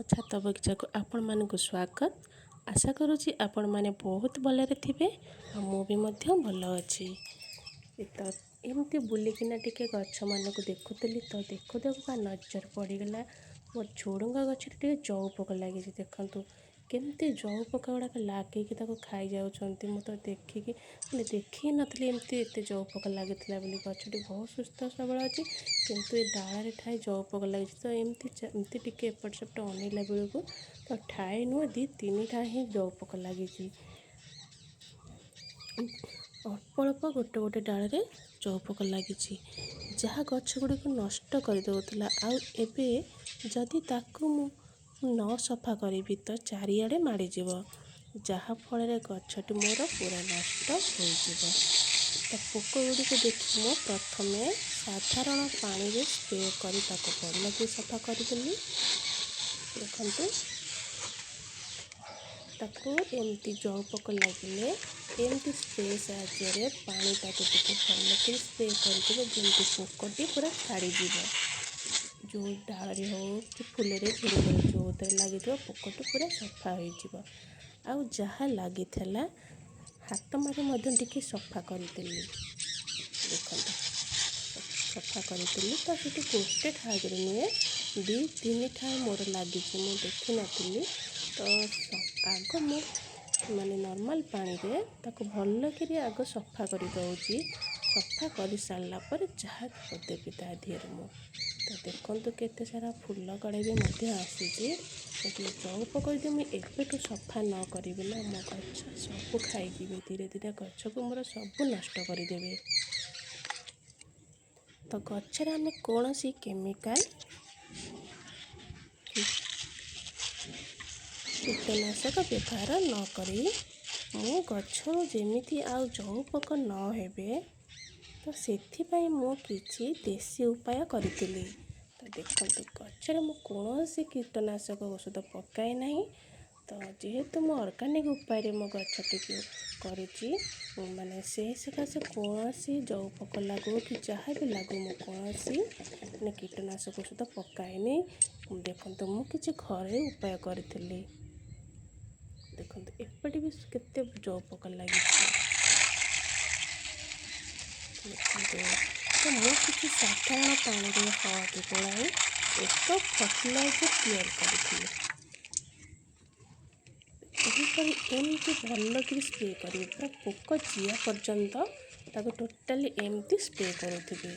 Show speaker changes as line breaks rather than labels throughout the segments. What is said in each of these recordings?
मो छात बगीचा को आपण मानक स्वागत। आशा करुँची आपण माने बहुत भलरे थिबे आ मु भी मध्य भल अछि। तो एमती बुलिकिना टिके गछ मानक देखुतली तो देखु देखु का नजर पड़गला मोर झुडुंगा गछ टिके जौ पोक लगी देखंतु केमती जौ पोक गुड़ाक लगे खाई जाउछंती। मु तो देखिकी माने देखी नथली एमती एते जौ पोक लागितला बोली। गछटी बहुत सुस्थ सबल अछि किंतु ए डाଳରେ ठाए जौ पोक लगी तो एमती टिके एपट सेपट अनेला बेलू तो ठाए नुह दी तीन ठा ही जौ पोक लगी। अल्प अल्प गोटे गोटे डाल रे जौ पोक लगी जहाँ गछ गुड़ी को नष्ट कर दउतला। आ एबे जदि ताकू मु न सफा करी तो चारिआडे माड़ी जीव जहाँ फल गछटी मोर पूरा नष्ट हो जीव। तो पोक गुड़ी को देखी मु प्रथमे साधारण पानी रे स्प्रे करी ताको भल के सफा करदेली। देखंतु ताको एमती जौ पोक लगिले एमती स्प्रे साहाय्य पानी ताको टिके भल के स्प्रे कर जमती पोकटी पूरा छाड़ी जीव। जो डाल हो कि फूल झुड़े जो लगी पोकटी पूरा सफा हो आउ जहाँ लगी हाथ मारे मध्य टिके सफा करदेली। देखंतु सफा करी तो सीटी गोटे ठाए नुहे दी तीन ठाए मोर लगी मु देखी नी। तो आग मु माने नॉर्मल पानी रे ताको भल के आग सफा कर दउची। सफा कर सारा पर जहाँ देवी ता धीरे मु तो देखंतु केते सारा फूल कड़े भी मध्य आसी जौ पोक यदि मुझे एबेठू सफा न करी ना मो गछ सब खाई धीरे धीरे गछ को मोर सब नष्ट करदेवे। तो गच्छरे आमे कौन सी केमिकल कीटनाशक व्यवहार न करी मु गछ जेमिति आउ जौ पोक न हेबे तो सेथिपाई मु किछि देसी उपाय करितिली। तो देखंतु गच्छरे मु कौन सी कीटनाशक औषध पकाए नहीं। तो जेहेतु मु ऑर्गेनिक उपाय रे मो गछटी को करूची माने से सकाशे कौन सी जौ पोक लागू कि जहाँ भी लागू मु कौन सी माने कीटनाशक औषध पकाएनी। देखंतु मु किछि घरे उपाय करितिली। देखंतु एपटे भी केते जौ पोक लगी। तो मु किछि साधारण पानी रे हळदी गोलाई एक फर्टिलाइजर तैयार करितिली। एमती भल कि स्प्रे करेंगे पूरा पोक जिया पर्यंत ताको टोटाली एमती स्प्रे करुवे।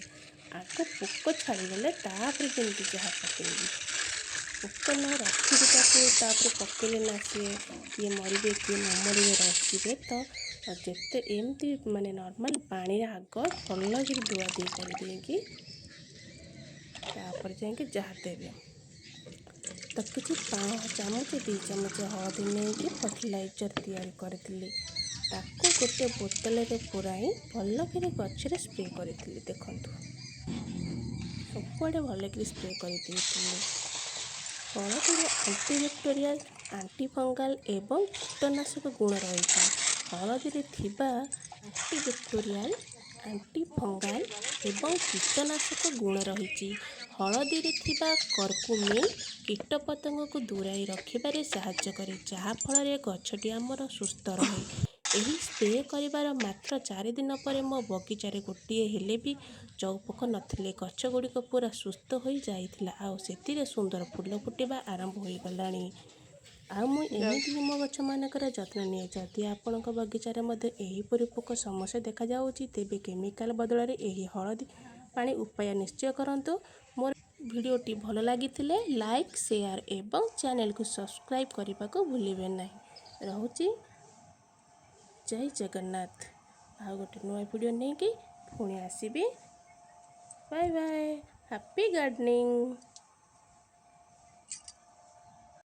आग पोक छाड़गले तापर जमी जहाँ पकड़ी पोक न रखिकी पकड़े ना सी किए मरबे किए न मरबे रखिए। तो जिते एमती माने नॉर्मल पानी आग भल कि धुआ दी करदेगी तापर जाके जहाँ देवे। तो किसी चामच 2 चामच हळदी नहीं फर्टिलाइजर तैयारी करी ताको गोटे बोतल रे पुराई भल कि गछरे स्प्रे करी। देखंतु सबुआडे भल कि स्प्रे करी। हळदी एंटीबैक्टेरियल एंटीफंगल एवं कीटनाशक गुण रही। हळदी थिबा एंटीबैक्टेरियल एंटीफंगल एवं कीटनाशक गुण रही। हळदी थिबा करकुमिन कीटपतंग को दूराई रखिबारे सहायता करे जहाँ फल गछटी आमर सुस्थ रहे। एही स्प्रे करिवार मात्र 4 दिन पर मो बगीचारे गोटे हेले भी जौ पोक नथिले। गछ गुड़िक पूरा सुस्थ हो जाइथिला आउ सेतिरे सुंदर फूल फुटिबा आरंभ हो गलानी। आ मु एमिति मो गछ मानकर जत्न निए। जदि आपणक बगीचारे मध्ये एहीपरि पोक समस्या देखा जाउची तेबे केमिकल बदल रे एही हळदी पानी उपाय निश्चय करंतु। मोर भिडियोटी भल लागिथिले लाइक शेयर एवं चैनल को सब्सक्राइब करने को भूलिबे नहीं। रहुची जय जगन्नाथ। आ गोटे नया वीडियो नहीं कि पुणी आसीबी। Bye bye happy gardening.